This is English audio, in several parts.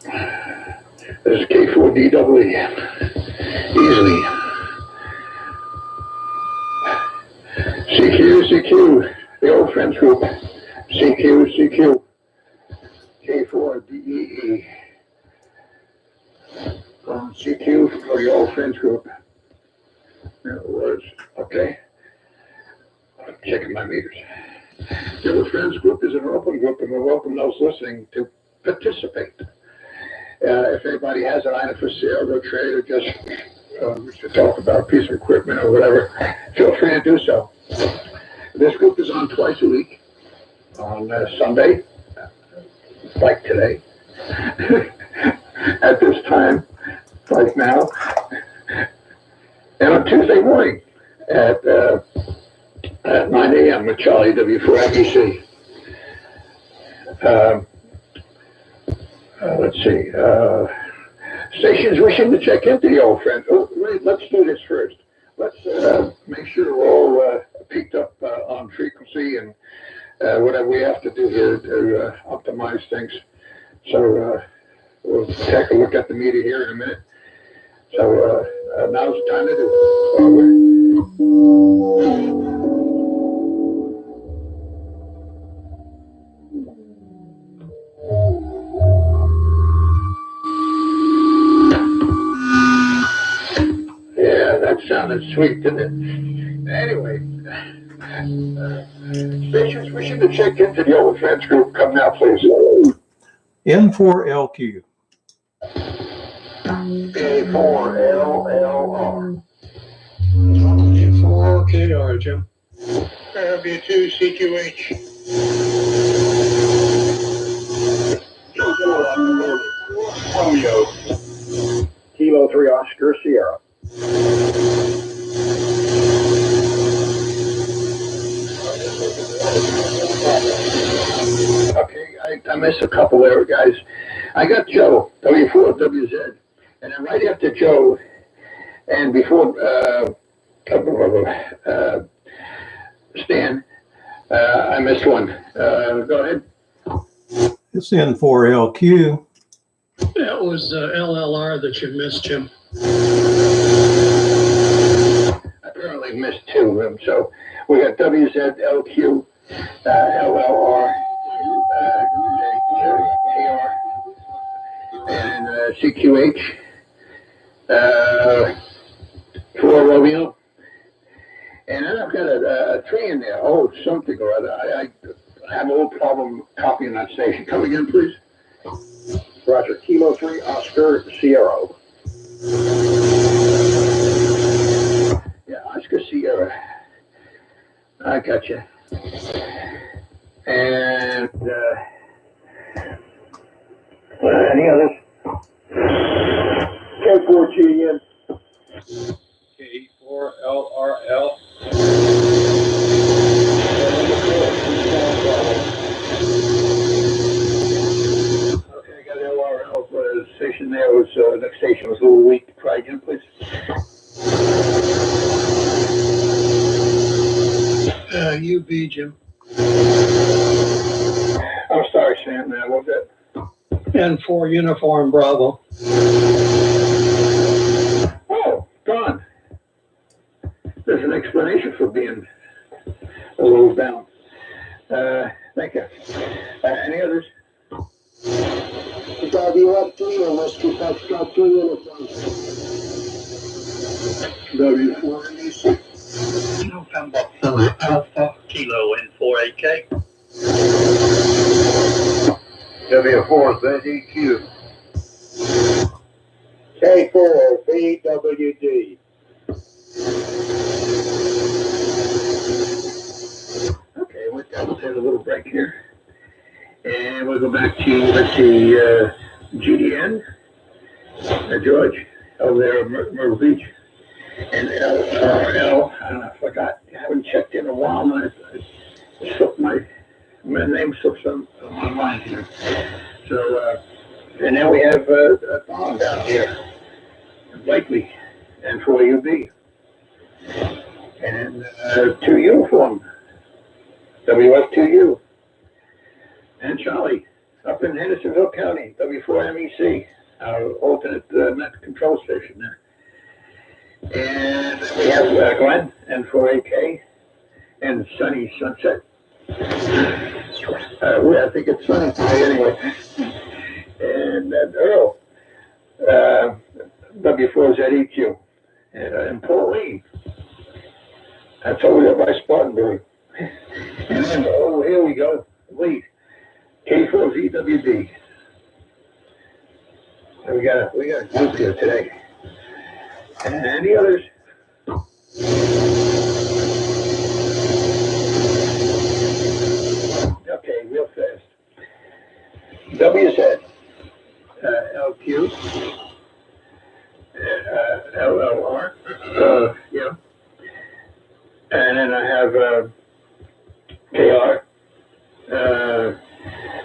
This is K4DWE. Easily. CQ, the old friends group. CQ, K4DEE. From CQ for the old friends group. There it was. Okay. I'm checking my meters. The old friends group is an open group, and we welcome those listening to participate. If anybody has an item for sale, or trade, or just we should talk about a piece of equipment or whatever, feel free to do so. This group is on twice a week, on Sunday, like today, at this time, like now, and on Tuesday morning at 9 a.m. with Charlie W4IBC. Let's see. Stations wishing to check into the old friend. Oh, wait, let's do this first. Let's make sure we're all peaked up on frequency and whatever we have to do here to optimize things. So we'll take a look at the meter here in a minute. So now's the time to do it. That sounded sweet, didn't it? Anyway, stations wishing to check into the old friends group, come now, please. N4LQ. A4LLR. N4KR, Jim. W2CQH. Romeo. Kilo 3 Oscar Sierra. Okay, I missed a couple there, guys. I got Joe, W4WZ, and then right after Joe, and before Stan, I missed one. Go ahead. It's N4LQ. That was LLR that you missed, Jim. Apparently missed two of them, so we got WZLQ, LLR, AR, and CQH, for Romeo. And then I've got a tree in there. Oh, something or other. I have a little problem copying that station. Come again, please. Roger. Kilo 3 Oscar Sierra. Yeah, Oscar Sierra. I got you. And any others? K4GN. K4LRL. Okay, I got LRL. The station there was, next station was a little weak. Try again, please. UB, Jim. I'm sorry, Sam. What was that? N4 Uniform Bravo. Oh, gone. There's an explanation for being a little down. Thank you. Any others? WF3 and let's keep that stuff to uniform. W4NDC. November 4 Alpha Kilo N4AK. W4ZEQ. K4BWD. Okay, we'll take a little break here. And we'll go back to, let's see, GDN. George, over there at Myrtle Beach. And LRL, I forgot. I haven't checked in a while. My name slips on my mind here. So, and then we have Don down here, Blakely, and 4UB. And 2 Uniform, WF2U. And Charlie, up in Hendersonville County, W4MEC, our alternate net control station there. And we have Glenn, N4AK, and sunny Sunset. I think it's sunny today anyway. And Earl, W4ZEQ, and Pauline. That's over there by Spartanburg. And then, oh, here we go, Lee, K4ZWD. And we got a group here today. And any others? Okay, real fast. WZ, LQ, LLR, yeah. And then I have KR,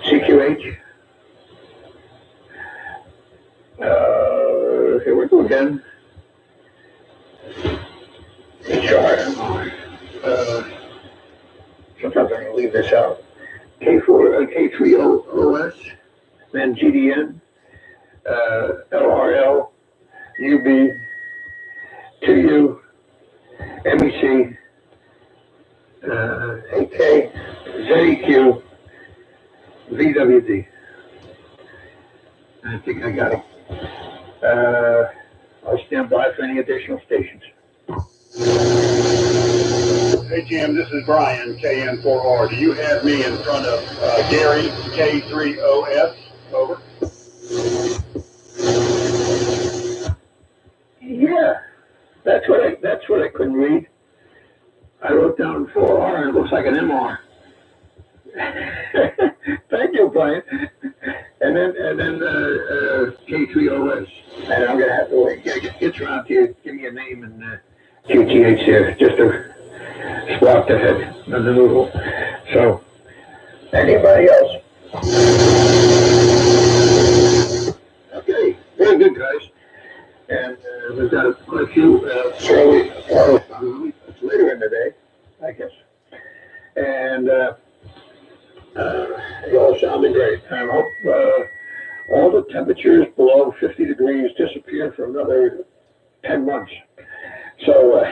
CQH. Here we go again. HR. Sometimes I'm going to leave this out. K3OS, then GDN, LRL, UB, 2U, MEC, AK, ZEQ, VWD. I think I got it. I'll stand by for any additional stations. Hey Jim, this is Brian, KN4R. Do you have me in front of Gary, K3OS? Over. Yeah, that's what I couldn't read. I wrote down 4R and it looks like an MR. Thank you, Brian. And then K3OS. And I'm gonna have to get around to you. Give me a name and QTH here, just to swap the head of the noodle. So, anybody else? Okay, very good, guys. And we've got quite a few fairly it's later in the day, I guess. And you all sounded great. I hope all the temperatures below 50 degrees disappear for another 10 months. So,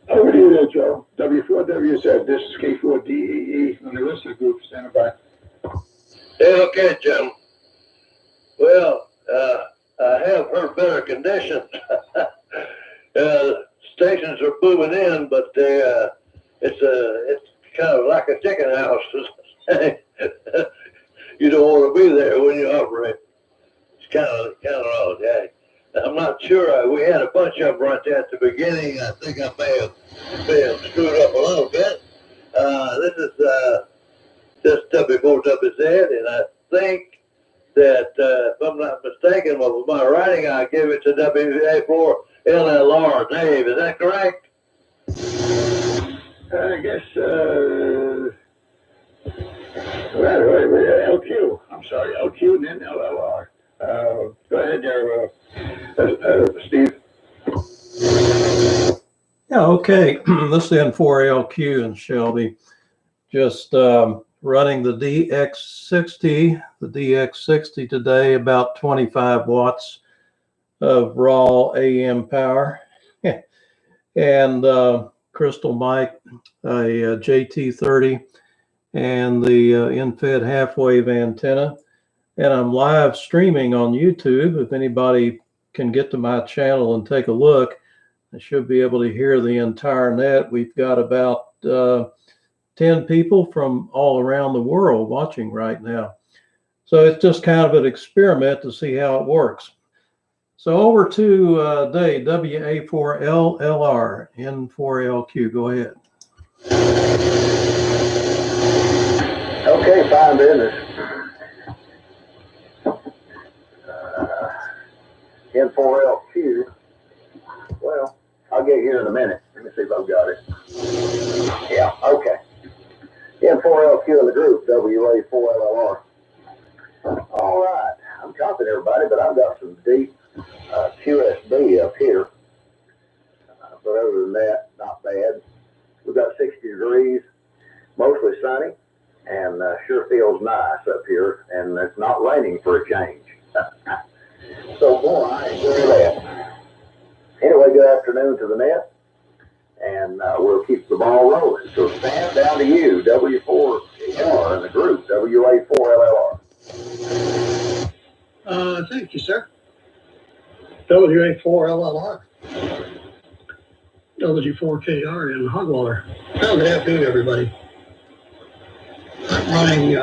over to you there, Joe. W4WZ, this is K4DEE, and the rest of the group standing by. Yeah, okay, Jim. Well, I have heard better conditions. Stations are moving in, but it's kind of like a chicken house. You don't want to be there when you operate. It's kind of odd, yeah. I'm not sure. We had a bunch of them right there at the beginning. I think I may have screwed up a little bit. This is just W4WZ, and I think that, if I'm not mistaken, with my writing, I gave it to WA4LLR. Dave, is that correct? I guess, LQ. I'm sorry, LQ and then LLR. Go ahead there, Steve. Yeah, okay. This is N4LQ in Shelby. Just running the DX60. The DX60 today, about 25 watts of raw AM power. And Crystal Mike, a JT30, and the InFed half-wave antenna. And I'm live streaming on YouTube. If anybody can get to my channel and take a look, I should be able to hear the entire net. We've got about 10 people from all around the world watching right now. So it's just kind of an experiment to see how it works. So over to Dave, WA4LLR, N4LQ. Go ahead. Okay, fine business. N4LQ. Well, I'll get here in a minute. Let me see if I've got it. Yeah, okay. N4LQ in the group, WA4LLR. All right. I'm copying everybody, but I've got some deep QSB up here. But other than that, not bad. We've got 60 degrees, mostly sunny. and sure feels nice up here, and it's not raining for a change. So, boy, I enjoy that. Anyway, good afternoon to the net, and we'll keep the ball rolling. So, Stan, down to you, W4R, and the group, WA4LLR. Thank you, sir. WA4LLR. W4KR in Hogwaller. Well, good afternoon, everybody. I'm running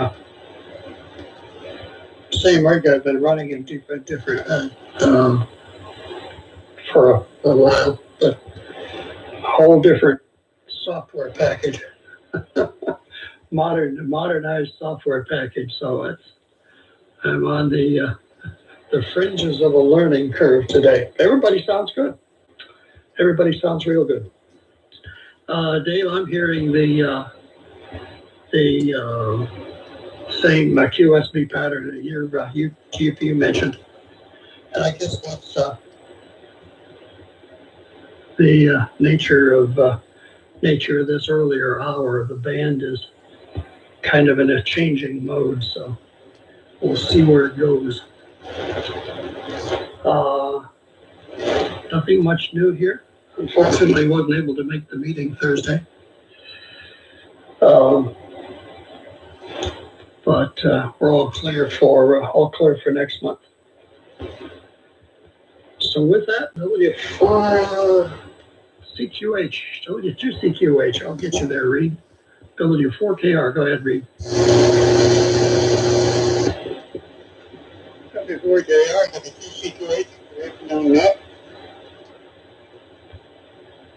same rig I've been running in different for a while, but a whole different software package, modernized software package. So I'm on the fringes of a learning curve today. Everybody sounds good. Everybody sounds real good. Dave, I'm hearing the same QSB pattern that you mentioned, and I guess that's the nature of this earlier hour. The band is kind of in a changing mode, so we'll see where it goes. Nothing much new here. Unfortunately, wasn't able to make the meeting Thursday. But we're all clear for next month. So with that, W4 CQH, W2CQH, I'll get you there, Reed. W4KR, go ahead, Reed. W4JR, W2CQH, on that.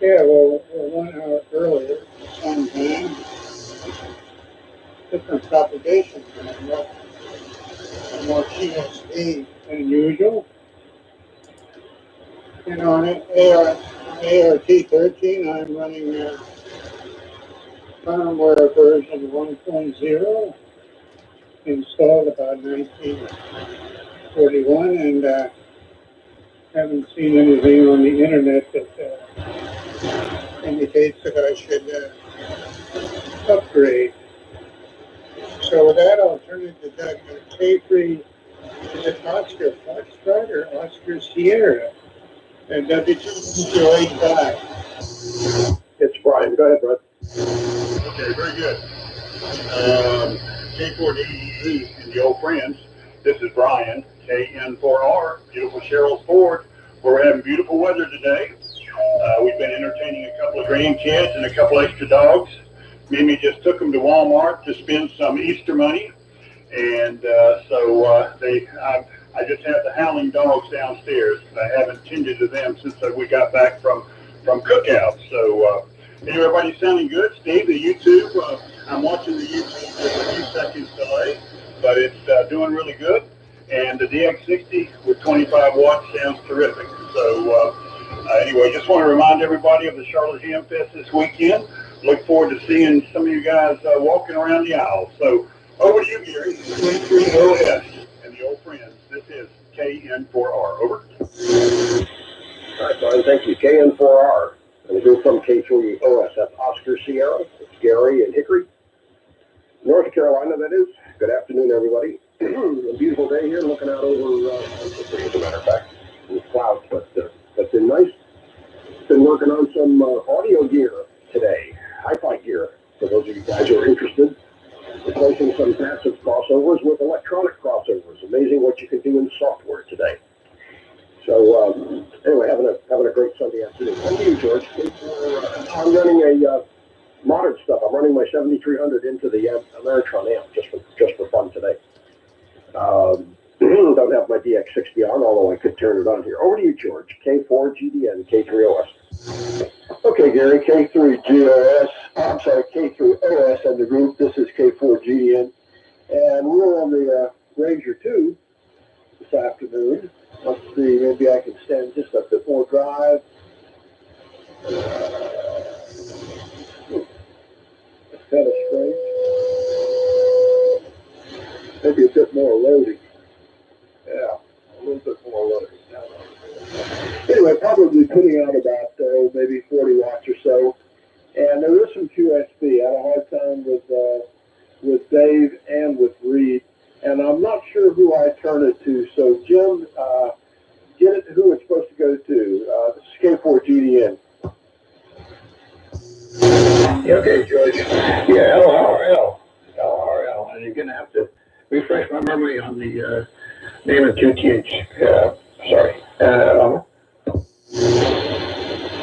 Yeah, well, we're 1 hour earlier, sometime. Different propagation, more CSV than usual. And on ART13, I'm running firmware version 1.0, installed about 1941, and haven't seen anything on the internet that indicates that I should upgrade. So with that, I'll turn it to Doug. K3, is it Oscar Foxtrot or Oscar Sierra? And W2CQH5. It's Brian. Go ahead, Brett. Okay, very good. K4DEE and the old friends. This is Brian, KN4R, beautiful Cheryl's Ford, where we're having beautiful weather today. We've been entertaining a couple of grandkids and a couple extra dogs. Mimi just took them to Walmart to spend some Easter money, and I just have the howling dogs downstairs. I haven't tended to them since we got back from cookout. So anyway, everybody's sounding good. Steve, the YouTube, I'm watching the YouTube with a few seconds delay, but it's doing really good. And the DX60 with 25 watts sounds terrific. So anyway, just want to remind everybody of the Charlotte Ham Fest this weekend. Look forward to seeing some of you guys walking around the aisle. So over to you, Gary. 23OS and the old friends. This is KN4R. Over. All right, Brian, thank you. KN4R. And we go from K3OS. That's Oscar Sierra. It's Gary and Hickory, North Carolina, that is. Good afternoon, everybody. A beautiful day here, looking out over, as a matter of fact, with clouds, but that's been nice. Been working on some audio gear today, hi-fi gear, for those of you guys who are interested. Replacing some passive crossovers with electronic crossovers. Amazing what you can do in software today. So anyway, having a great Sunday afternoon. Thank you, George. I'm running a modern stuff. I'm running my 7300 into the Ameritron amp just for fun today. Don't have my DX60 on, although I could turn it on here. Over to you, George. K4GDN, K3OS. Okay, Gary, K3GOS, I'm sorry, K3OS and the group. This is K4GDN. And we're on the Ranger 2 this afternoon. Let's see, maybe I can stand just a bit more drive. That's kind of strange. Maybe a bit more loading. Yeah, a little bit more loading. Anyway, probably putting out about maybe 40 watts or so. And there is some QSB. I had a hard time with with Dave and with Reed, and I'm not sure who I turn it to. So Jim, get it to who it's supposed to go to. Skateboard GDN. Yeah, okay, George. Yeah, LRL. LRL. And you're going to have to refresh my memory on the name of QTH. Sorry.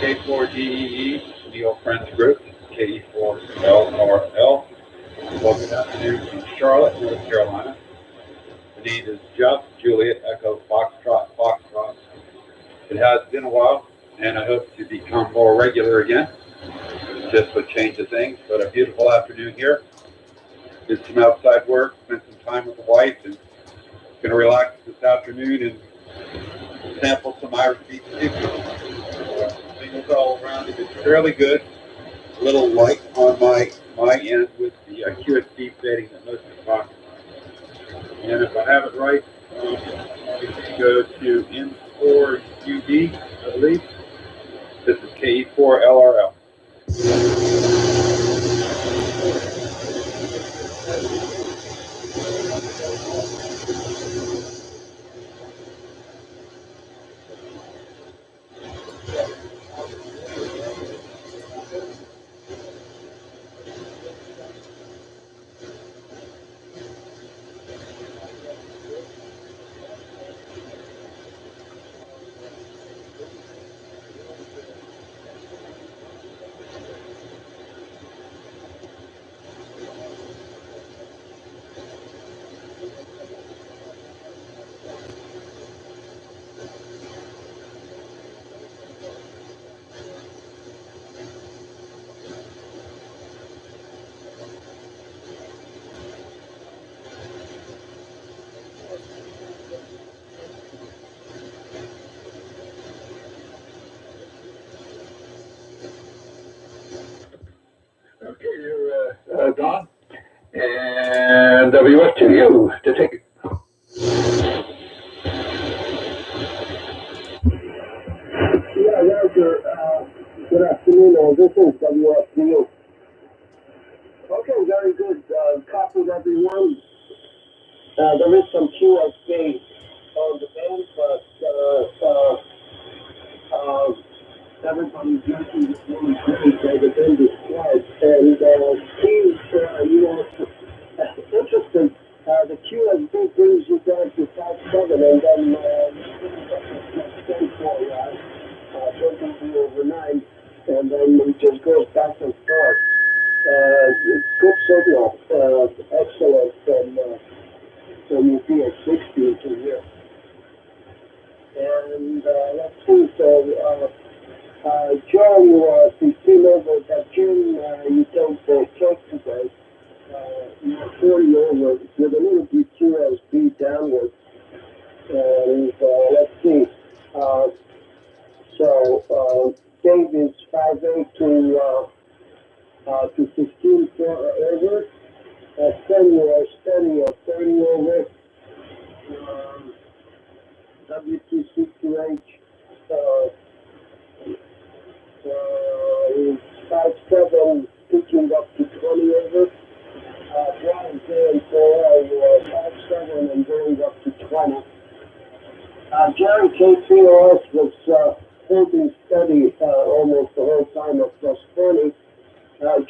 K4DEE, Neo Friends Group, KE4LRL. Well, good afternoon from Charlotte, North Carolina. The name is Jeff Juliet Echo Foxtrot. It has been a while, and I hope to become more regular again. Just a change of things, but a beautiful afternoon here. Did some outside work, spent some time with the wife, and gonna relax this afternoon and sample some Irish beef stew. Things all around have been fairly good. A little light on my end with the QSD bedding that most of us talk about. And if I have it right, we can go to N4UD, I believe. This is KE4LRL. Okay, you're gone. And WF2U to take it. Yeah, Roger. Good afternoon. This is WFDU. Okay, very good. Copied everyone. There is some QSD on the band, but everybody's using this really great. They've been described. And Steve, you know, interesting. The QSD brings you down to 5.7, and then brings you over 9, and then it just goes back and forth. Good signal, excellent from you be at 60 to here. And let's see, so Joe, you came over that Jim, you don't check today. You're 40 over with a little bit QSB downward. And let's see. So Dave is 5.8 to 15 over. Then you are steady at 30 over. WT6QH is 5.7 picking up to 20 over. Brian J4, you are 5.7 and going up to 20. Jerry KCOS was holding steady almost the whole time at plus 20.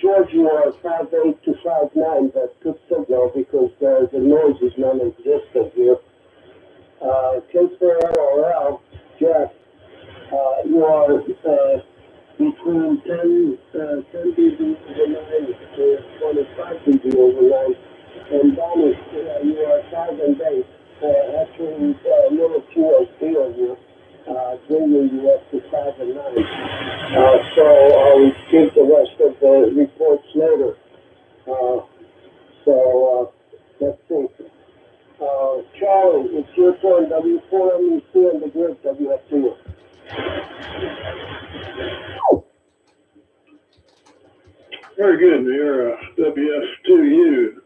George, you are 5.8 to 5.9, but good signal because the noise is non-existent here. K4LRL, Jeff, you are between 10 dB over 9 to 25 dB over 9. And Donnie, you are 5 and 8. Actually, a little QSD on you, bringing you up to 5 and 9. So I'll give the rest of the reports later. Let's see. Charlie, it's your turn. W4MEC and the grid WF2. Very good. You're WF2U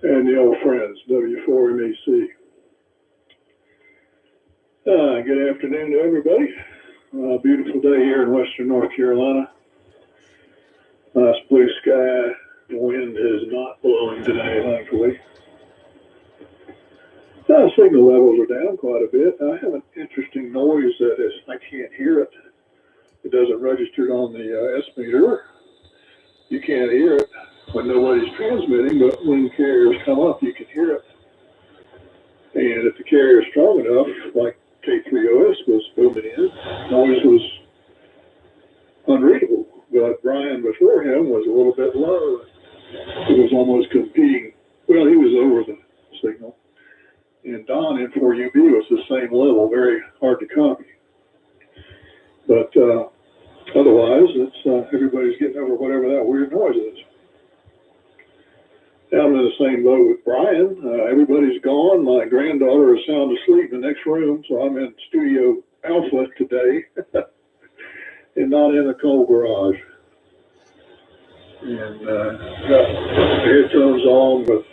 and the old friends, W4MEC. Good afternoon to everybody. Beautiful day here in Western North Carolina. Nice blue sky, The wind is not blowing today, thankfully. Signal levels are down quite a bit. I have an interesting noise that is, I can't hear it. It doesn't register on the S meter. You can't hear it when nobody's transmitting, but when carriers come up, you can hear it. And if the carrier is strong enough, like K3OS was booming in, noise was unreadable. But Brian before him was a little bit low. It was almost competing. Well, he was over the signal. And Don in 4UB was the same level, very hard to copy. But otherwise, it's everybody's getting over whatever that weird noise is. I'm in the same boat with Brian. Everybody's gone. My granddaughter is sound asleep in the next room, so I'm in Studio Alpha today and not in the cold garage. And got headphones on with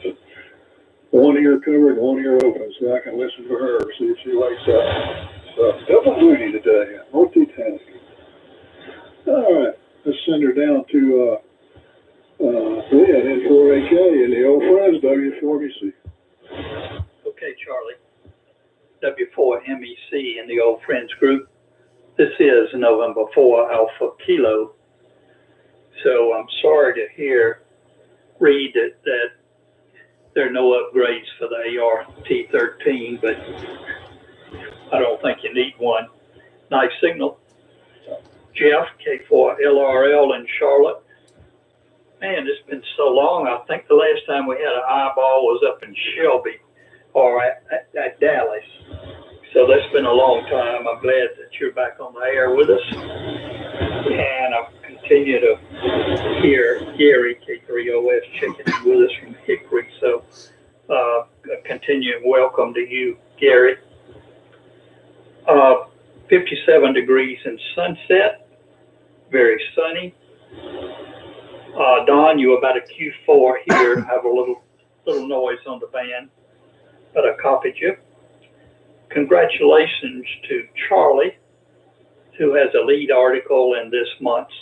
one ear covered, one ear open, so I can listen to her, see if she wakes up. So double duty today, multitasking. All right, let's send her down to Glenn in 4AK in the old friends W4MEC. Okay, Charlie. W4MEC in the old friends group. This is November 4 Alpha Kilo. So I'm sorry to read that there are no upgrades for the AR-T13, but I don't think you need one. Nice signal. Jeff, K4LRL in Charlotte. Man, it's been so long. I think the last time we had an eyeball was up in Shelby or at Dallas. So that's been a long time. I'm glad that you're back on the air with us. And I continue to hear Gary, K3OS, checking in with us from Hickory. So a continuing welcome to you, Gary. 57 degrees in Sunset, very sunny. Don, you about a Q4 here, have a little noise on the band, but I copied you. Congratulations to Charlie, who has a lead article in this month's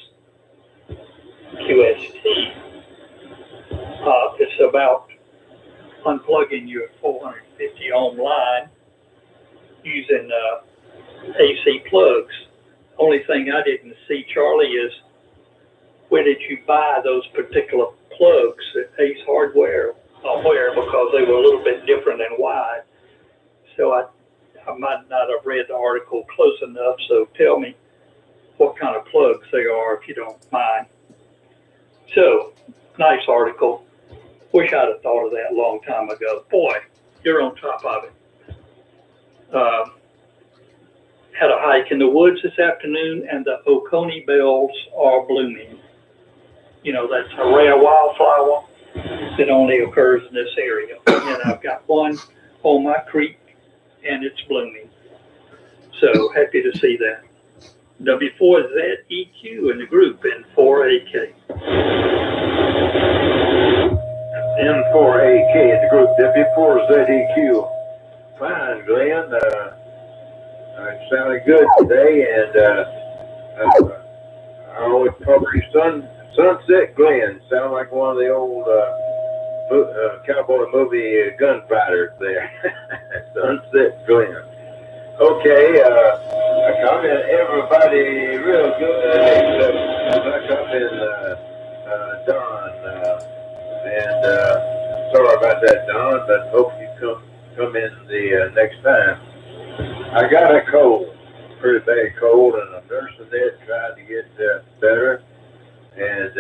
QST. It's about unplugging your 450 ohm line using AC plugs. Only thing I didn't see, Charlie, is where did you buy those particular plugs at Ace Hardware? Where? Because they were a little bit different and wide. So I might not have read the article close enough. So tell me what kind of plugs they are, if you don't mind. So nice article. Wish I'd have thought of that a long time ago. Boy, you're on top of it. Had a hike in the woods this afternoon, and the Oconee bells are blooming. You know, that's a rare wildflower that only occurs in this area. And I've got one on my creek, and it's blooming. So happy to see that. W4ZEQ in the group in 4AK. M4AK in the group, W4ZEQ. Fine, Glenn. It sounded good today, and I always call you Sunset Glenn. Sound like one of the old cowboy movie gunfighters there. Sunset Glenn. Okay, I comment everybody real good, except I comment Don. And sorry about that, Don, but hope you come in the next time. I got a cold, pretty bad cold, and I'm nursing it, trying to get better, and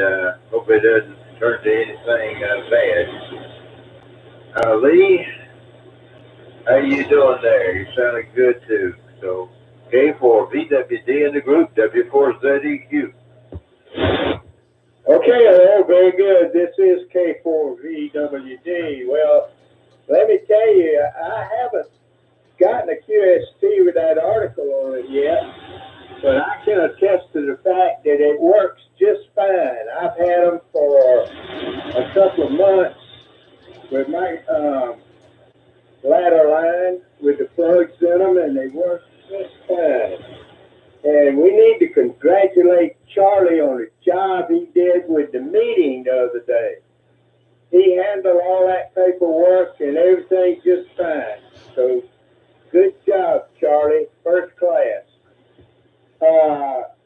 hope it doesn't turn to anything bad. Lee, how you doing there? You sounding good too. So K4VWD in the group, W4ZEQ. Okay, hello, very good. This is K4VWD. Well, let me tell you, I haven't gotten a QST with that article on it yet, but I can attest to the fact that it works just fine. I've had them for a couple of months with my ladder line with the plugs in them, and they work just fine. And we need to congratulate Charlie on the job he did with the meeting the other day. he handled all that paperwork and everything just fine. So good job, Charlie. First class.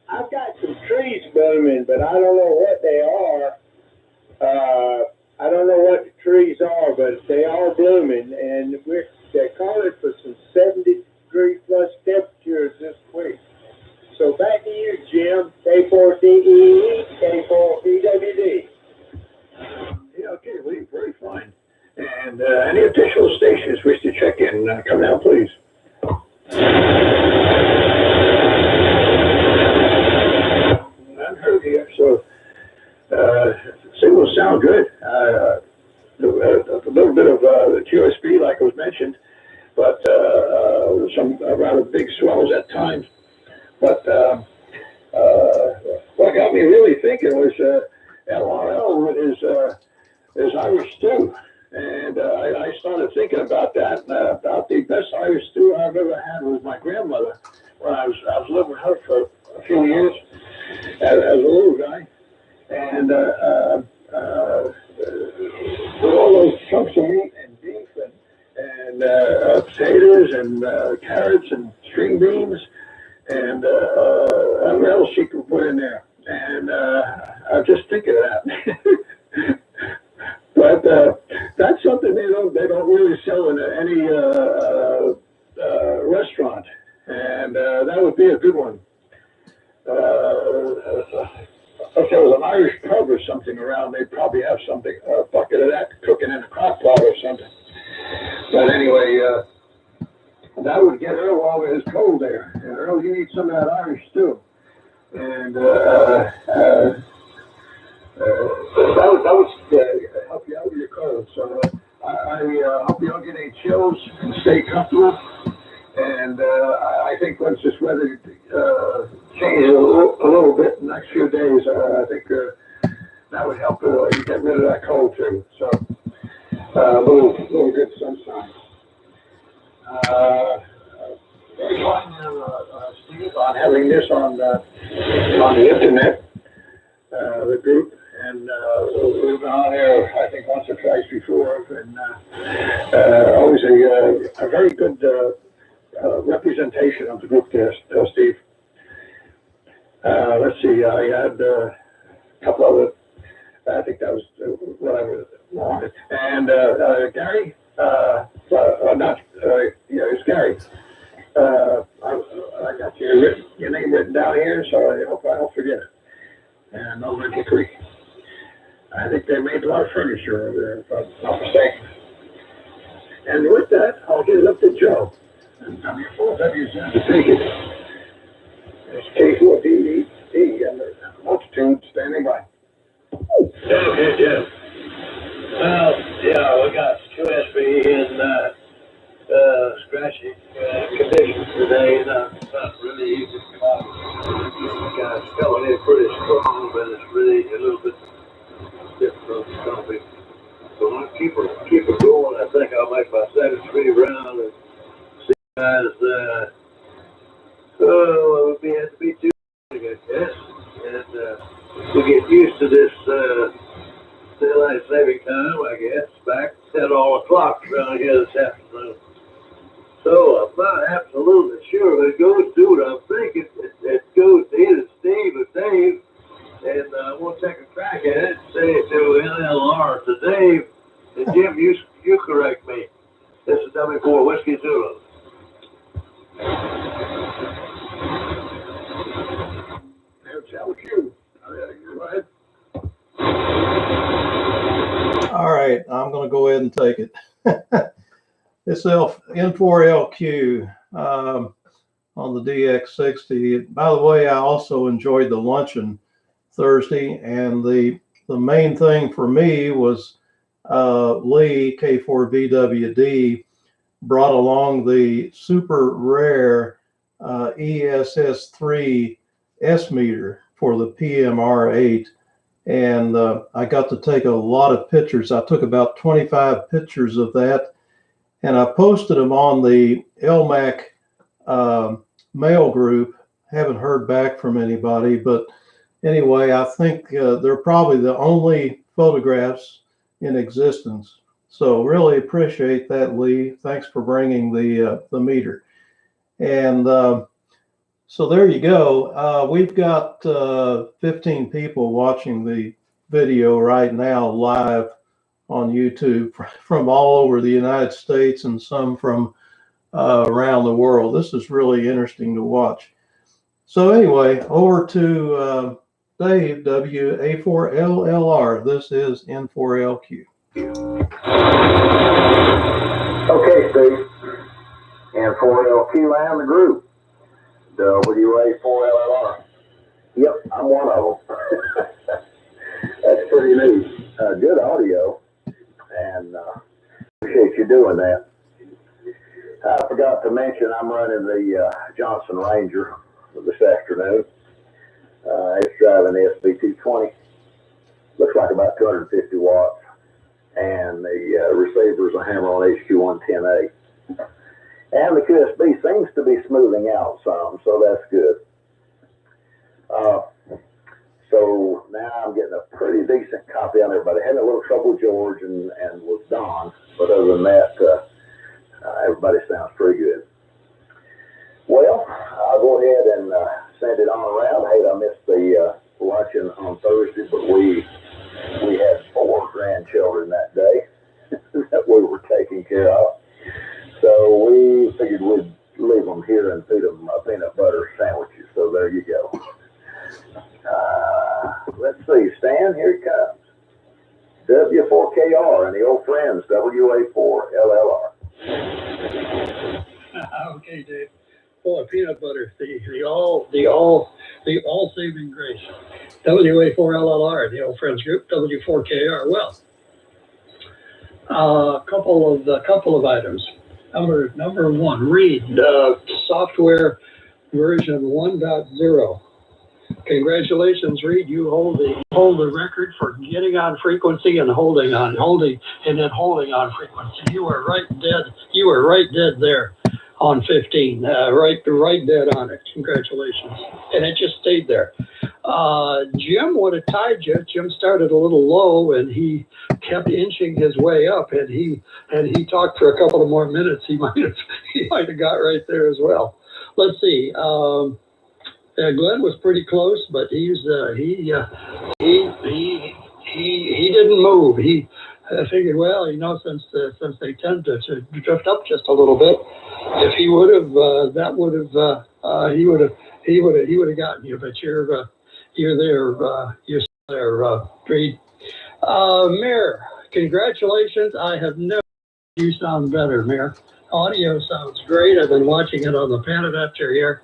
I've got some trees blooming, but I don't know what they are. I don't know what the trees are, but they are blooming, and they're calling for some 70-degree plus temperatures this week. So back to you, Jim. K4DE, K4BWD. Yeah, okay, Lee, very fine. And any additional stations wish to check in, come down, please. None heard here, so signals sound good. A little bit of the QSB, like was mentioned, but some rather big swells at times. But what got me really thinking was LRL with his Irish stew. And I started thinking about that, about the best Irish stew I've ever had was my grandmother when I was living with her for a few years as a little guy. And with all those chunks of meat and beef and potatoes and carrots and string beans and what else she could put in there. And I'm just thinking of that. But that's something they don't really sell in any restaurant, and that would be a good one. If there was an Irish pub or something around, they'd probably have something, a bucket of that cooking in a crock pot or something. But anyway, that would get Earl while it was cold there. And Earl, you need some of that Irish stew. And that would help you out with your cold. So I hope you don't get any chills and stay comfortable. And I think once this weather changes a little bit in the next few days, I think that would help you get rid of that cold too. So a little good sunshine. Very fine, Steve, on having this on the internet, the group. And we've been on there, I think, once or twice before, and always a very good representation of the group there, Steve. Let's see, I had a couple other, I think that was what I wanted. And Gary, it's Gary. I got your name written down here, so I hope I don't forget it. And over at Hickory. I think they made a lot of furniture over there, if I'm not mistaken. And with that, I'll get it up to Joe. And W4W's to take it. It's K4DE and the multitude standing by. Okay, Jim. Well, yeah, we got QSB in scratchy condition today. Not really easy to come out. Kind of coming in pretty strong, but it's really a little bit difficult to copy. So I'll keep it going. I think I'll make my second speed round and see guys. It would have to be 2, I guess. And we get used to this daylight saving time, I guess, back at all o'clock around here this afternoon. So I'm not absolutely sure if it goes to it. I'm thinking it goes to either Steve or Dave. And we'll take a crack at it, say it to LLR to Dave. And Jim, you correct me. This is W4 Whiskey Zulu. That's LQ. Go ahead. All right, I'm going to go ahead and take it. It's N4LQ on the DX60. By the way, I also enjoyed the luncheon Thursday, and the main thing for me was Lee K4VWD brought along the super rare ESS3 S meter for the PMR8, and I got to take a lot of pictures. I took about 25 pictures of that, and I posted them on the LMAC mail group. Haven't heard back from anybody, but anyway, I think they're probably the only photographs in existence. So really appreciate that, Lee. Thanks for bringing the meter. And so there you go. We've got 15 people watching the video right now live on YouTube from all over the United States and some from around the world. This is really interesting to watch. So anyway, over to Dave, WA4LLR. This is N4LQ. Okay, Steve. N4LQ and the group. WA4LLR. Yep, I'm one of them. That's pretty neat. Good audio, and appreciate you doing that. I forgot to mention I'm running the Johnson Ranger this afternoon. It's driving the SB220. Looks like about 250 watts. And the receiver is a Hammer-on HQ110A. And the QSB seems to be smoothing out some, so that's good. So now I'm getting a pretty decent copy on everybody. Had a little trouble with George and with Don, but other than that, everybody sounds pretty good. Well, I'll go ahead and send it on around. Hey, I missed the luncheon on Thursday, but we had 4 grandchildren that day that we were taking care of. So we figured we'd leave them here and feed them peanut butter sandwiches. So there you go. Let's see, Stan, here it comes. W4KR and the old friends, WA4LLR. Okay, Dave. Boy, peanut butter, the all saving grace. WA4LLR, the old friends group, W4KR. Well, a couple of items. Number one, read software version 1.0. Congratulations, Reed. You hold the record for getting on frequency and holding on frequency. You were right dead there on 15. Right dead on it. Congratulations. And it just stayed there. Jim would have tied you. Jim started a little low and he kept inching his way up, and he talked for a couple of more minutes. He might have got right there as well. Let's see. Glenn was pretty close, but he didn't move. He figured, well, since they tend to drift up just a little bit, if he would have, he would have gotten you. But you're there, Reed. Mayor, congratulations. I have never. You sound better, Mayor. Audio sounds great. I've been watching it on the pan adapter here.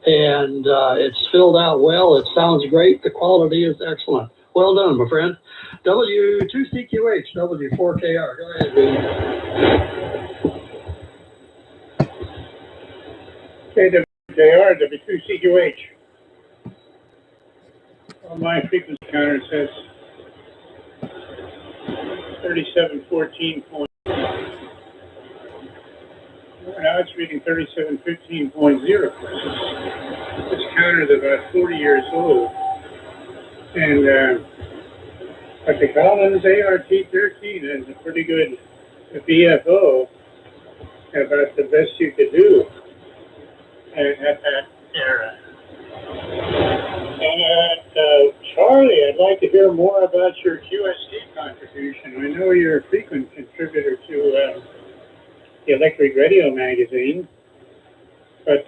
And it's filled out well. It sounds great. The quality is excellent. Well done, my friend. W2CQH, W4KR. Go ahead, Reed. KWJR, W2CQH. On my frequency counter it says 3714. Now it's reading 3715.0. This counter is about 40 years old. And what they call it is ART13 is a pretty good VFO, about the best you could do at that era. And Charlie, I'd like to hear more about your QST contribution. I know you're a frequent contributor to the Electric Radio magazine, but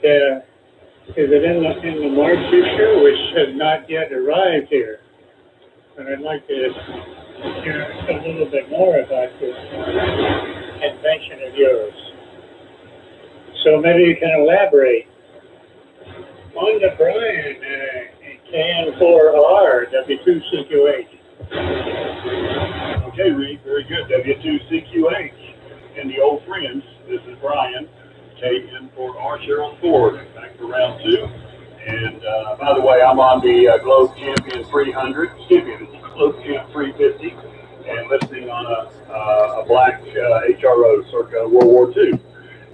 is it in the March issue, which has not yet arrived here? But I'd like to hear a little bit more about this invention of yours. So maybe you can elaborate on the Brian KN4R W2CQH. Okay, Reed, very good. W2CQH. And the old friends, this is Brian, KN4R, Cheryl Ford, back for round 2. And by the way, I'm on the Globe Champion 300, Globe Champ 350, and listening on a black HRO circa World War II.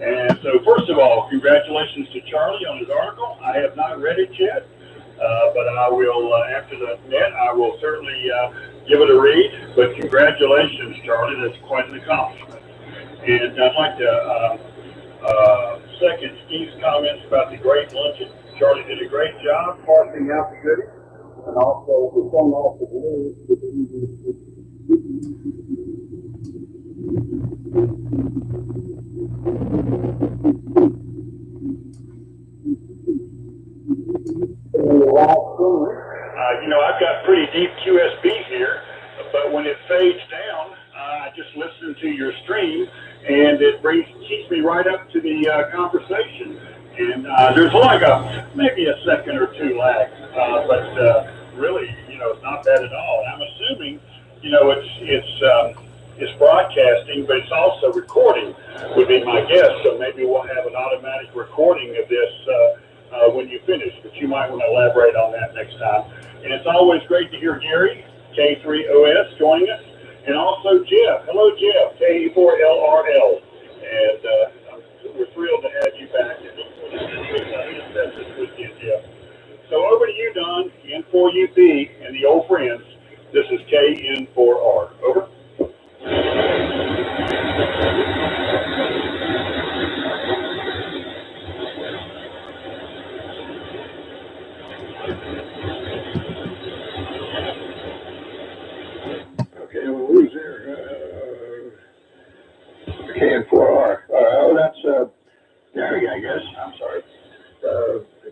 And so first of all, congratulations to Charlie on his article. I have not read it yet, but I will, after the net, I will certainly give it a read. But congratulations, Charlie. That's quite an accomplishment. And I'd like to second Steve's comments about the great luncheon. Charlie did a great job parsing out the goodies. And also, the fun off the balloon. I've got pretty deep QSB here, but when it fades down, I just listen to your stream, and it keeps me right up to the conversation. And there's like maybe a second or two lag, but really, it's not bad at all. And I'm assuming, it's broadcasting, but it's also recording, would be my guess. So maybe we'll have an automatic recording of this when you finish, but you might want to elaborate on that next time. And it's always great to hear Gary, K3OS, joining us, and also Jeff. Hello, Jeff, K4LRL. And we're thrilled to have you back. And this weekend, Jeff. So over to you, Don, N4UP, and the old friends. This is KN4R. Over. Okay, well, who's there? KN4R. Oh, that's Gary, I guess. I'm sorry.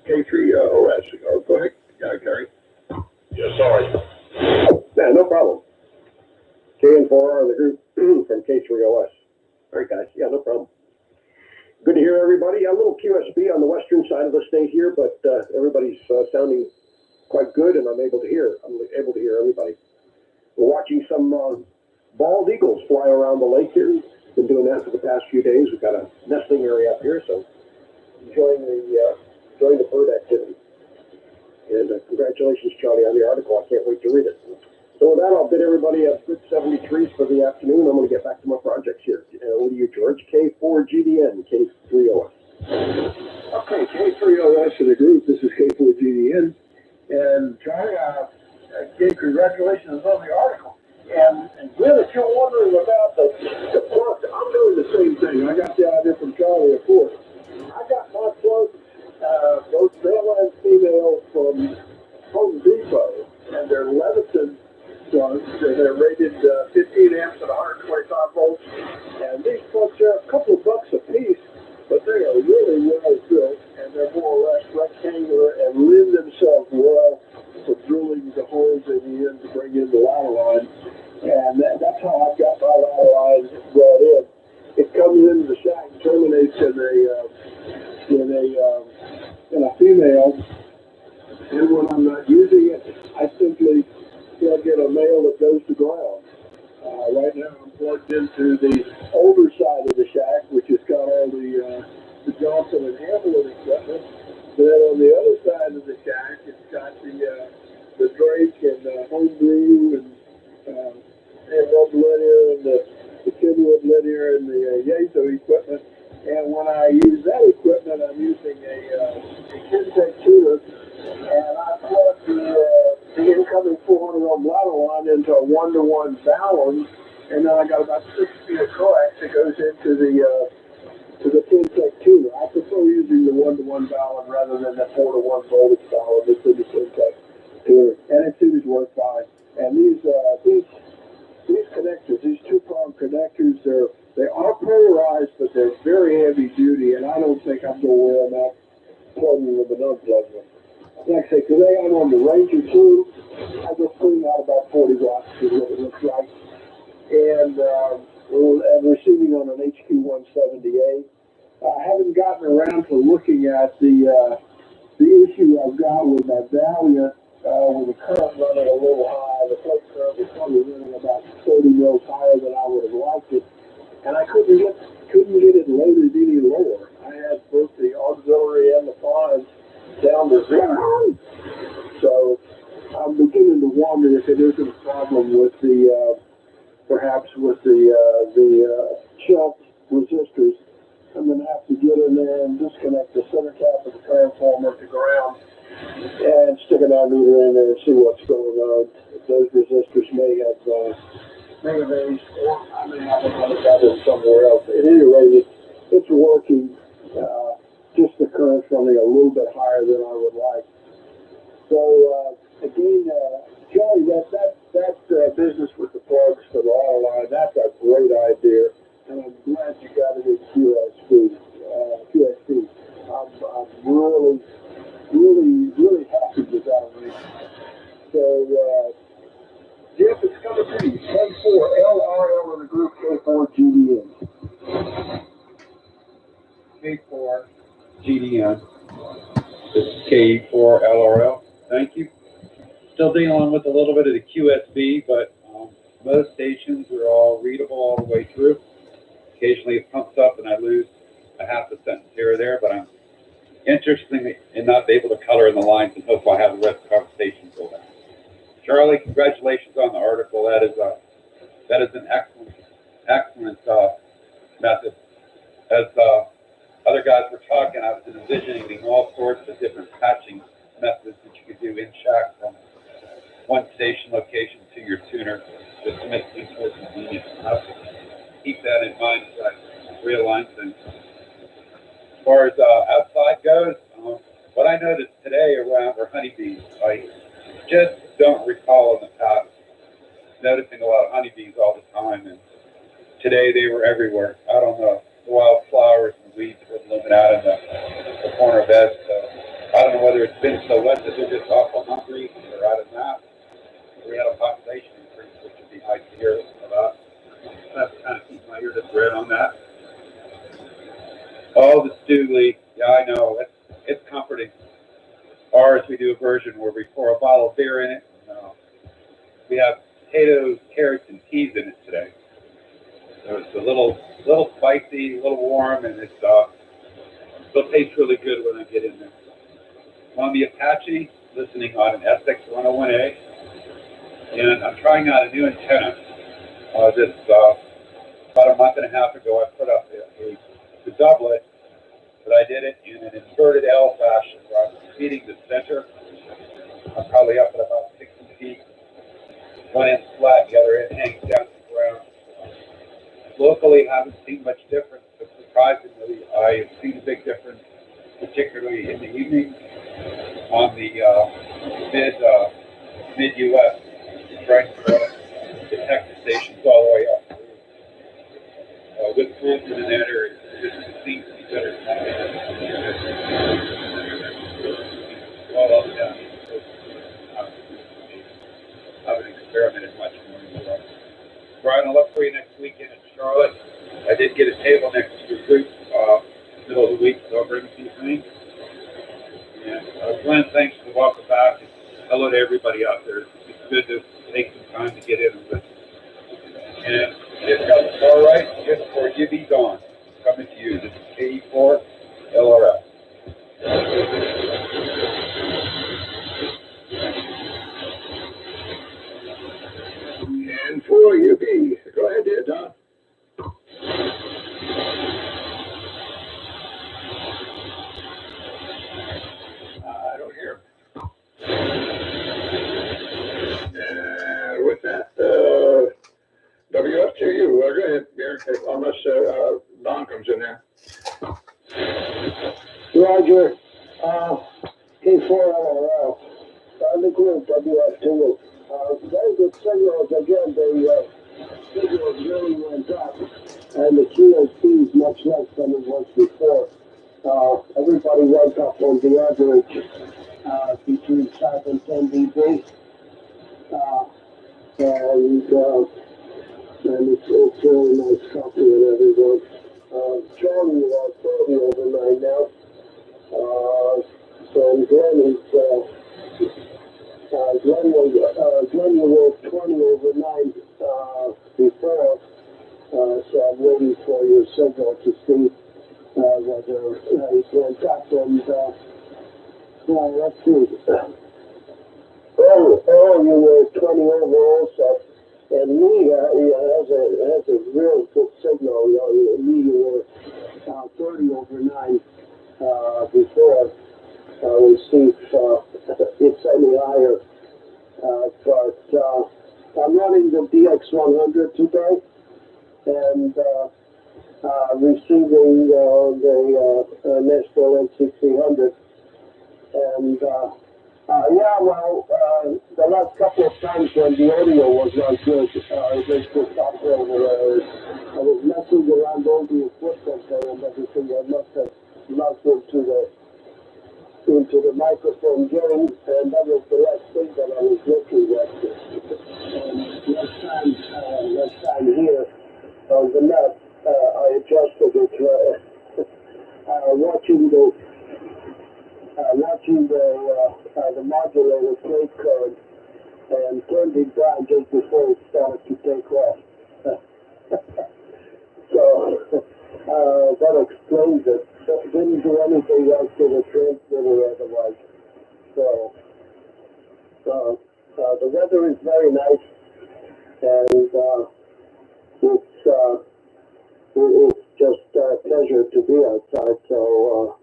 K3OS. Oh, go ahead, Gary. Yeah, sorry. Yeah, no problem. KN4R, the group from K3OS. All right, guys. Yeah, no problem. Good to hear everybody. A little QSB on the western side of the state here, but everybody's sounding quite good, and I'm able to hear everybody. We're watching some bald eagles fly around the lake here. Been doing that for the past few days. We've got a nesting area up here, so enjoying the bird activity. And congratulations, Charlie, on the article. I can't wait to read it. So with that, I'll bid everybody a good 73s for the afternoon. I'm going to get back to my projects here. Over to you, George. K4GDN, K3OS. Okay, K3OS of the group. This is K4GDN. And Charlie, again, congratulations on the article. And Glenn, if you're wondering about the plugs, I'm doing the same thing. I got the idea from Charlie, of course. I got my plugs, both male and female, from Home Depot, and they're Leviton plugs. They're rated 15 amps at 125 volts. And these plugs are a couple of bucks a piece, but they are really well built, and they're more or less rectangular and lend themselves well for drilling the holes in the end to bring in the ladder line. And that's how I've got my ladder line brought in. It comes into the shack and terminates in a female. And when I'm not using it, I simply plug in a male that goes to ground. Right now I'm plugged into the older side of the shack, which has got all the Johnson and Hamlin equipment. Then on the other side of the shack, it's got the Drake and Homebrew and Hamlin linear and the Kenwood linear and the Yaeso equipment. And when I use that equipment, I'm using a Kintec tuner, and I plug the incoming 400 ohm ladder line into a 1-to-1 balance, and then I got about 6 feet of coax that goes into the Kintec tuner. I prefer using the 1-to-1 balance rather than the 4-to-1 voltage balance that's in the Kintec tuner, and it seems to work fine. And these connectors, these 2-prong connectors, they are polarized, but they're very heavy duty, and I don't think I'm going to wear them out plugging them and unplugging them. Like I say, today I'm on the Ranger 2. I just putting out about 40 watts is what it looks like. And I'm receiving on an HQ170A. I haven't gotten around to looking at the issue I've got with my Valiant with the current running a little high. The plate current is probably running about 30 mils higher than I would have liked it. And I couldn't get it loaded any lower. I had both the auxiliary and the fines down to 0. So I'm beginning to wonder if it isn't a problem with perhaps with the shelf resistors. I'm going to have to get in there and disconnect the center cap of the transformer to ground and stick an ammeter in there and see what's going on. Those resistors may have raised, or I may have another battery somewhere else. At any rate, it's working. Just the current's running a little bit higher than I would like. So again, Joey, that business with the plugs for the auto line, that's a great idea, and I'm glad you got it in QSP. I'm really happy with that one. So, Jeff, it's coming to you. K4LRL in the group, K4GDN. K4 GDN. This is K4LRL. Thank you. Still dealing with a little bit of the QSB, but most stations are all readable all the way through. Occasionally it pumps up and I lose a half a sentence here or there, but I'm interested in not able to color in the lines and hope I have the rest of the conversation filled out. Charlie, congratulations on the article. That is an excellent method. As other guys were talking, I was envisioning all sorts of different patching methods that you could do in shack from one station location to your tuner, just to make things more convenient. I'll keep that in mind as I realign things. As far as outside goes, what I noticed today around our honeybees, I just don't recall in the past noticing a lot of honeybees all the time, and today they were everywhere. I don't know, the wildflowers and weeds were living out in the corner beds, so I don't know whether it's been so wet that they're just awful hungry or out of nap. We had a population increase, which would be nice to hear about. I have to kind of keep my ear to the ground on that. Oh, the stew leaf. Yeah, I know. It's comforting. Ours, we do a version where we pour a bottle of beer in it. We have potatoes, carrots, and peas in it today. So it's a little spicy, a little warm, and it still tastes really good when I get in there. On the Apache, listening on an SX 101A, and I'm trying out a new antenna. This about a month and a half ago, I put up the doublet, but I did it in an inverted L fashion where I'm feeding the center. I'm probably up at about 60 feet. One end flat, the other end hangs down to the ground. Locally, haven't seen much difference, but surprisingly, I have seen a big difference, particularly in the evening on the mid-US, trying to detect the stations all the way up. Wisconsin in that area, it seems to be better. Well, yeah. I haven't experimented much more. Brian, I'll look for you next weekend in Charlotte. I did get a table next to your group middle of the week, so I'll bring a few things. And Glenn, thanks for the welcome back. And hello to everybody out there. It's good to take some time to get in and listen. And it's got all right, just for you be gone. Coming to you. This is KE4 LRL. And for UB, go ahead there, Don. I don't hear him. And with that, WF2U, go ahead, Gary, unless Don comes in there. Roger, K4LRL, the group, WF2U. Very good signals. Again, the signals really went up, and the QSP is much less than it was before. Everybody went up on the average between 5 and 10 dB. And it's really nice copy and everyone. Charlie is 30 over 9 now. And Glenn is Glenn was 20 over 9 before, so I'm waiting for your signal to see whether he went up. And let's see. Oh, you were 20 over also. And Lee has a real good signal. Lee, you were 30 over 9 before. We see today, and receiving the National N6300. And yeah, well, the last couple of times when the audio was not good, they just stopped over. I was messing around all the equipment there and everything. I must have logged into the microphone game, and that was the last thing that I was looking at. And last time here on the map, I adjusted it, watching the modulator plate code and turned it down just before it started to take off. So that explains it. Didn't do anything else to the transmitter otherwise. So the weather is very nice, and it's just a pleasure to be outside. So,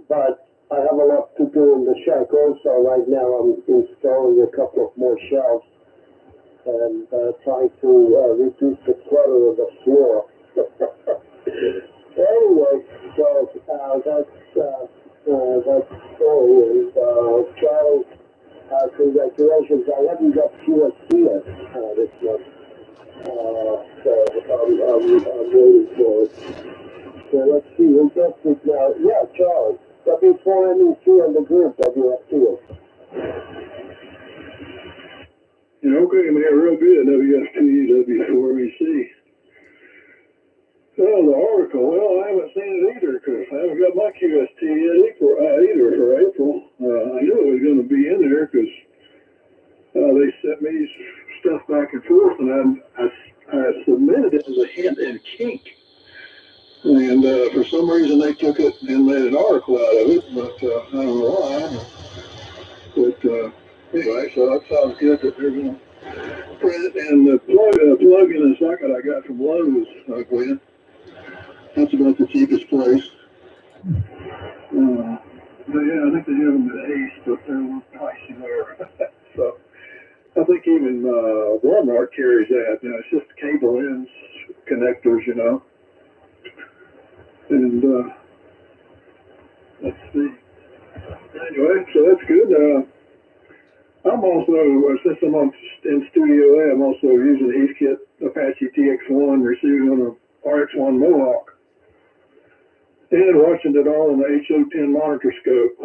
but I have a lot to do in the shack also. Right now I'm installing a couple of more shelves and trying to reduce the clutter of the floor. Anyway, so that's story. And Charles, congratulations. I haven't got QSC yet this month. So I'm waiting for it. So let's see, who gets it now? Yeah, Charles. W4MEC on the group, WFT. Okay, man, real good. WFT, W4MEC. Oh, the article. Well, I haven't seen it either because I haven't got my QST yet either for April. I knew it was going to be in there because they sent me stuff back and forth, and I submitted it as a hint and kink. And for some reason they took it and made an article out of it, but I don't know why. But anyway, so that sounds good that they're going to print it. And the plug in the socket I got from Lowe's, Gwen, that's about the cheapest place. Yeah, I think they have them at Ace, but they're a little pricey there. So I think even Walmart carries that. It's just cable ends, connectors, And let's see. Anyway, so that's good. I'm also, since I'm in Studio A, I'm also using the Heathkit Apache TX1 receiving on a RX1 Mohawk and watching it all in the HO10 monitor scope.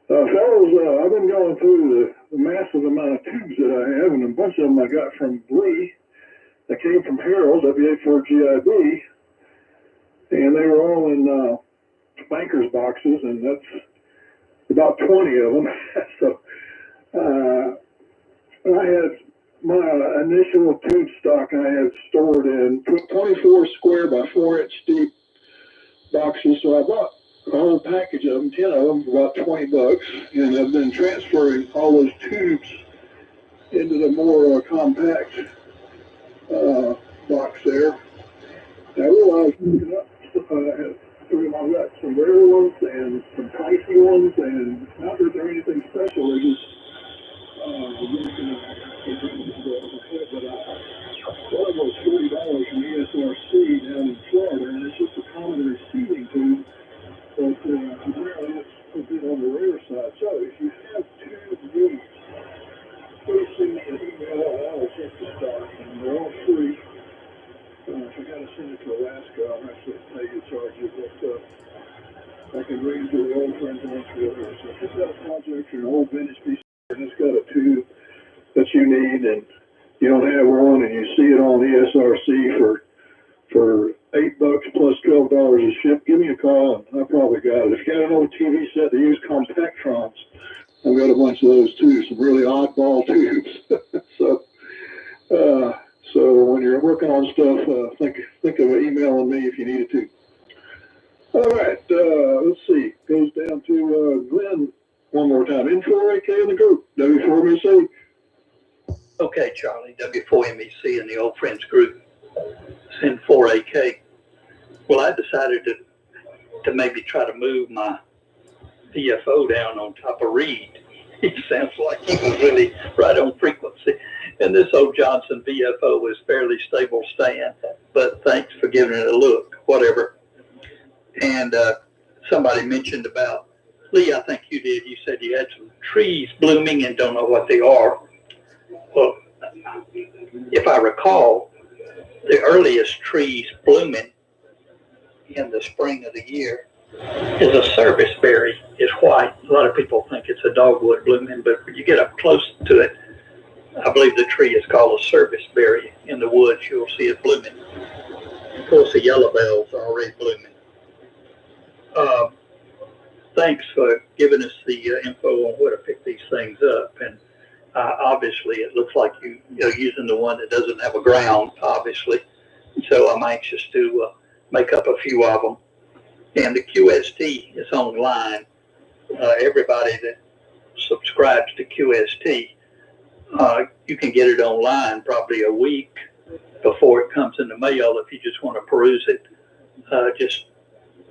Fellows, I've been going through the massive amount of tubes that I have, and a bunch of them I got from Lee. They came from Harold, WA4GIB. And they were all in bankers boxes, and that's about 20 of them. So I had my initial tube stock I had stored in 24 square by 4 inch deep boxes. So I bought a whole package of them, 10 of them, for about $20, and I've been transferring all those tubes into the more compact box there. And I realized I've got some rare ones and some pricey ones, and not that they're anything special. They're just one of them was $40 from ESRC down in Florida, and it's just a common receiving tube, but apparently it's a bit on the rare side. So if you have two needs, please send me an email. I will check the stock, and they're all free. If I gotta send it to Alaska, I'll actually pay you charges, but I can bring it to the old friends and Israel here. So if you've got a project or an old vintage piece and it's got a tube that you need and you don't have one and you see it on ESRC for $8 plus $12 a ship, give me a call and I probably got it. If you got an old TV set that use Compactrons, I've got a bunch of those too, some really oddball tubes. So when you're working on stuff, think of emailing me if you need it to. All right, let's see. Goes down to Glenn one more time. N4AK in the group. W4MEC. Okay, Charlie, W4MEC in the Old Friends group. Send 4AK. Well, I decided to maybe try to move my DFO down on top of Reed. He sounds like he was really right on frequency. And this old Johnson VFO is fairly stable stand, but thanks for giving it a look, whatever. And somebody mentioned about, Lee, I think you did, you said you had some trees blooming and don't know what they are. Well, if I recall, the earliest trees blooming in the spring of the year is a service berry. It's white. A lot of people think it's a dogwood blooming, but when you get up close to it, I believe the tree is called a service berry. In the woods, you'll see it blooming. Of course, the yellow bells are already blooming. Thanks for giving us the info on where to pick these things up. And obviously, it looks like you're using the one that doesn't have a ground, obviously. So I'm anxious to make up a few of them. And the QST is online. Everybody that subscribes to QST, you can get it online probably a week before it comes in the mail. If you just want to peruse it,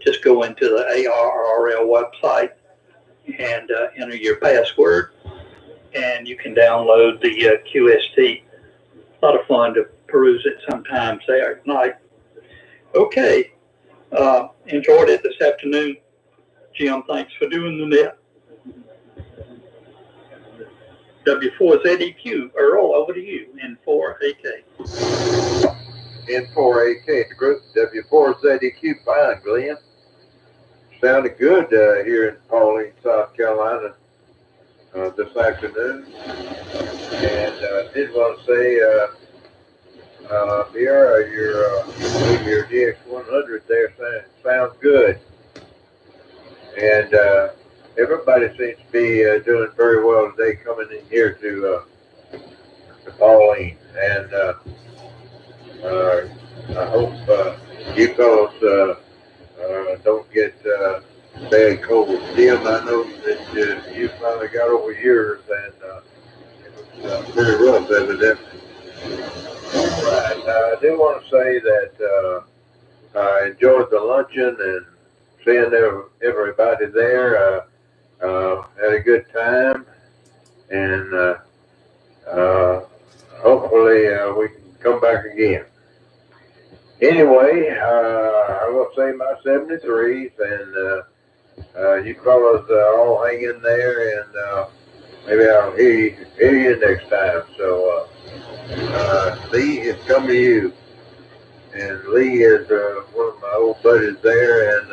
just go into the ARRL website and enter your password, and you can download the QST. A lot of fun to peruse it sometimes there at night. Okay, enjoyed it this afternoon. Jim, thanks for doing the net. W4ZEQ, Earl, over to you, N4AK. N4AK, the group W4ZEQ, fine, Glenn. Sounded good here in Pauline, South Carolina this afternoon. And I did want to say, your DX100 there sounds good. And everybody seems to be doing very well today coming in here to Pauline. And I hope you fellows don't get bad cold. Jim, I know that you finally got over yours, and it was very rough, evidently. All right. I do want to say that I enjoyed the luncheon and seeing everybody there. Had a good time, and hopefully we can come back again. Anyway, I will say my 73s, and you fellas all hang in there, and maybe I'll hear you next time. So, Lee, it's come to you. And Lee is one of my old buddies there, and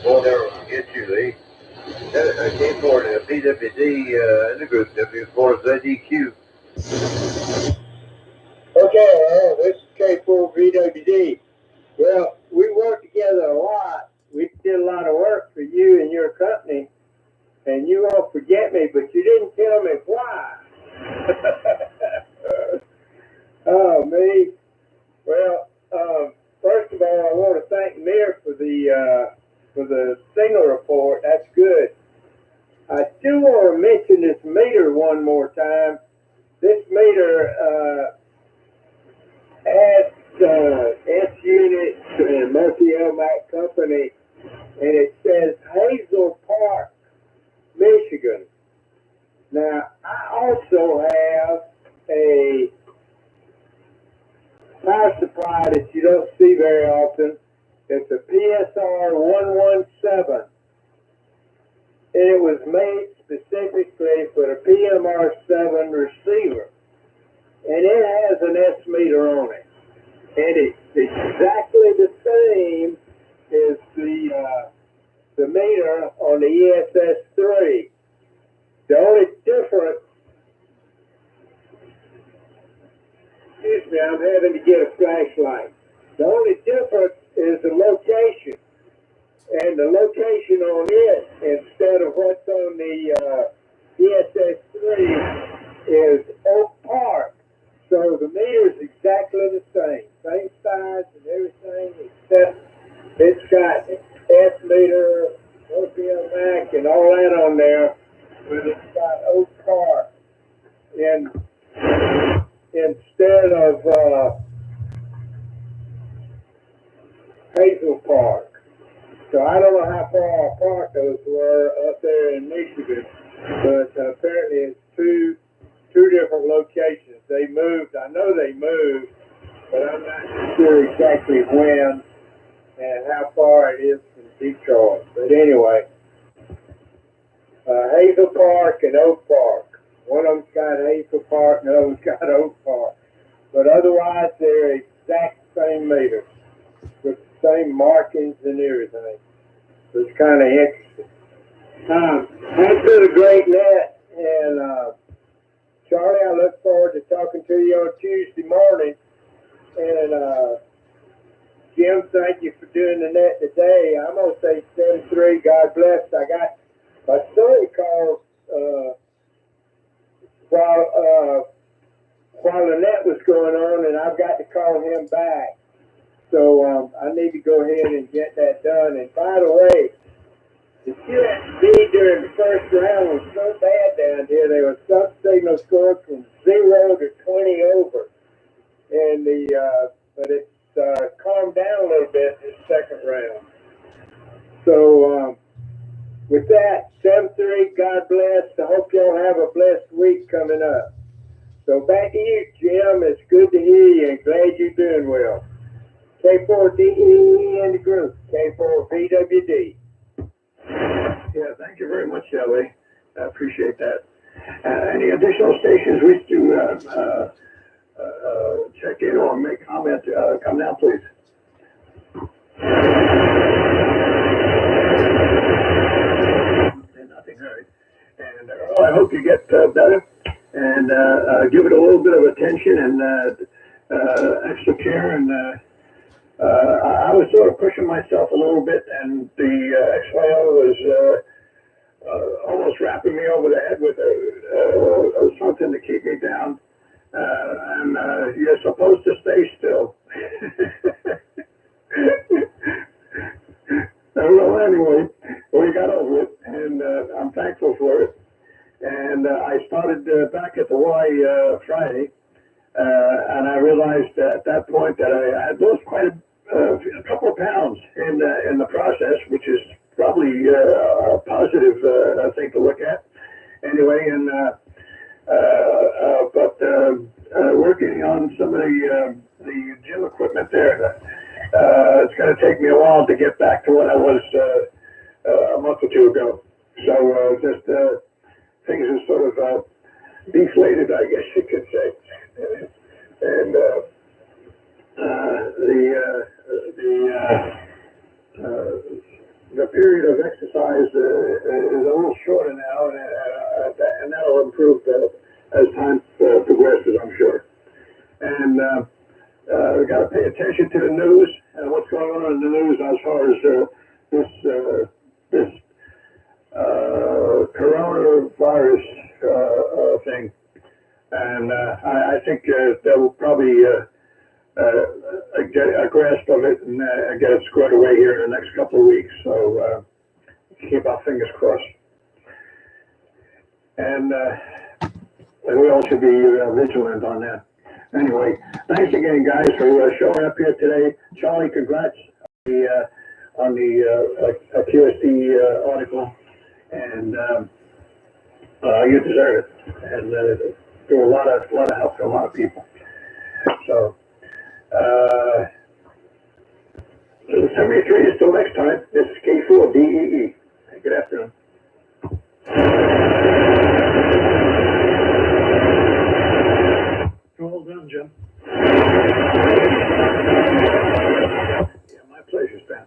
won't ever forget you, Lee. I came for the PWD in the group, W4ZEQ. Okay, this is K4VWD. Well, we worked together a lot. We did a lot of work for you and your company, and you won't forget me, but you didn't tell me why. Oh, me. Well, first of all, I want to thank Mir for the signal report. That's good. I do want to mention this meter one more time. This meter has S-Unit and Murphy-Elmack Company, and it says Hazel Park, Michigan. Now, I also have a power supply that you don't see very often. It's a PSR 117, and it was made specifically for the PMR7 receiver, and it has an S meter on it, and it's exactly the same as the meter on the ESS3. The only difference, excuse me, I'm having to get a flashlight. The only difference is the location. And the location on it, instead of what's on the ESS3, is Oak Park. So the meter is exactly the same size and everything, except it's got S meter, OPM-MAC, and all that on there, but it's got Oak Park instead of Hazel Park. So I don't know how far apart those were up there in Michigan, but apparently it's two different locations. They moved. I know they moved, but I'm not sure exactly when and how far it is from Detroit. But anyway, Hazel Park and Oak Park. One of them's got Hazel Park, and the other one's got Oak Park. But otherwise, they're exact same meters with the same markings and everything. So it's kind of interesting. That's been a great net, and Charlie, I look forward to talking to you on Tuesday morning. And Jim, thank you for doing the net today. I'm gonna say 7-3. God bless. I got my son called while the net was going on, and I've got to call him back. So I need to go ahead and get that done. And by the way, the QSB during the first round was so bad down here. There was some signals going from 0 to 20 over, and but it's calmed down a little bit this second round. So with that, 7-3. God bless. I hope y'all have a blessed week coming up. So back to you, Jim. It's good to hear you, and glad you're doing well. K4DE in the group. K4VWD. Yeah, thank you very much, Shelley. I appreciate that. Any additional stations wish to check in or make comment? Come now, please. Nothing heard. And I hope you get better and give it a little bit of attention and extra care. And I was sort of pushing myself a little bit, and the XYL was almost wrapping me over the head with something to keep me down. And you're supposed to stay still. Well, anyway, we got over it, and I'm thankful for it. And I started back at the Y Friday, and I realized at that point that I had lost quite a couple of pounds in the process, which is probably a positive thing to look at. Anyway, and but working on some of the gym equipment there, it's going to take me a while to get back to what I was a month or two ago. So just things are sort of deflated, I guess you could say. And the period of exercise is a little shorter now, and that'll improve as time progresses, I'm sure. And we got to pay attention to the news and what's going on in the news as far as this coronavirus thing. And I think they will probably get a grasp of it and get it squared away here in the next couple of weeks. So keep our fingers crossed. And we all should be vigilant on that. Anyway, thanks again, guys, for showing up here today. Charlie, congrats on the QSD article, and you deserve it. And do a lot of help to a lot of people. So, 73 until next time. This is K4DEE. Good afternoon. Well done, Jim. Yeah, my pleasure, Stan.